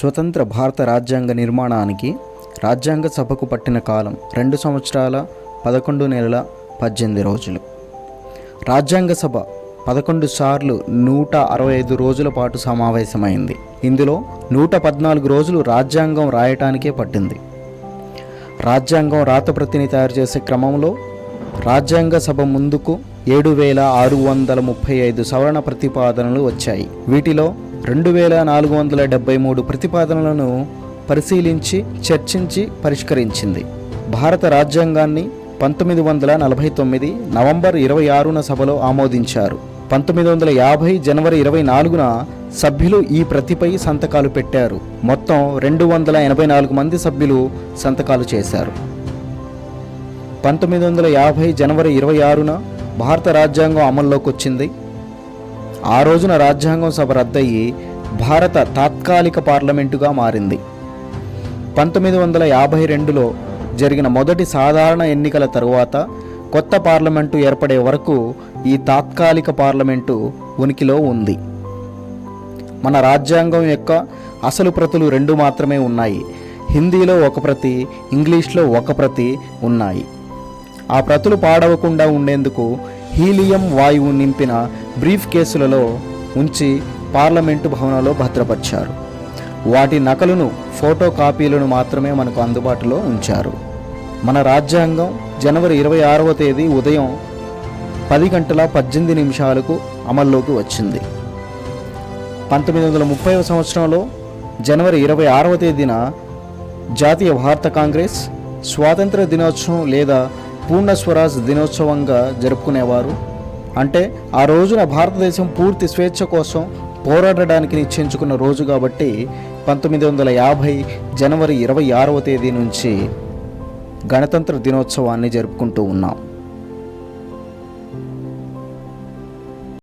స్వతంత్ర భారత రాజ్యాంగ నిర్మాణానికి రాజ్యాంగ సభకు పట్టిన కాలం 2 సంవత్సరాల 11 నెలల 18 రోజులు. రాజ్యాంగ సభ 11 సార్లు 165 రోజుల పాటు సమావేశమైంది. ఇందులో 114 రోజులు రాజ్యాంగం రాయటానికే పట్టింది. రాజ్యాంగం రాతప్రతిని తయారు చేసే క్రమంలో రాజ్యాంగ సభ ముందుకు 7635 సవరణ ప్రతిపాదనలు వచ్చాయి. వీటిలో 2473 ప్రతిపాదనలను పరిశీలించి చర్చించి పరిష్కరించింది. భారత రాజ్యాంగాన్ని 1949 నవంబర్ 26న సభలో ఆమోదించారు. 1950 జనవరి 24న సభ్యులు ఈ ప్రతిపై సంతకాలు పెట్టారు. మొత్తం 284 మంది సభ్యులు సంతకాలు చేశారు. 1950 జనవరి 26న భారత రాజ్యాంగం అమల్లోకి వచ్చింది. ఆ రోజున రాజ్యాంగం సభ రద్దయి భారత తాత్కాలిక పార్లమెంటుగా మారింది. 1952లో జరిగిన మొదటి సాధారణ ఎన్నికల తరువాత కొత్త పార్లమెంటు ఏర్పడే వరకు ఈ తాత్కాలిక పార్లమెంటు ఉనికిలో ఉంది. మన రాజ్యాంగం యొక్క అసలు ప్రతులు 2 మాత్రమే ఉన్నాయి. హిందీలో ఒక ప్రతి, ఇంగ్లీష్లో ఒక ప్రతి ఉన్నాయి. ఆ ప్రతులు పాడవకుండా ఉండేందుకు హీలియం వాయువు నింపిన బ్రీఫ్ కేసులలో ఉంచి పార్లమెంటు భవనంలో భద్రపరిచారు. వాటి నకలును, ఫోటో కాపీలను మాత్రమే మనకు అందుబాటులో ఉంచారు. మన రాజ్యాంగం జనవరి 26వ తేదీ ఉదయం 10 గంటల 18 నిమిషాలకు అమల్లోకి వచ్చింది. 1930వ సంవత్సరంలో జనవరి 26వ తేదీన జాతీయ భారత కాంగ్రెస్ స్వాతంత్ర దినోత్సవం లేదా పూర్ణ స్వరాజ్ దినోత్సవంగా జరుపుకునేవారు. అంటే ఆ రోజున భారతదేశం పూర్తి స్వేచ్ఛ కోసం పోరాడడానికి నిశ్చయించుకున్న రోజు కాబట్టి 1950 జనవరి 26వ తేదీ నుంచి గణతంత్ర దినోత్సవాన్ని జరుపుకుంటూ ఉన్నాం.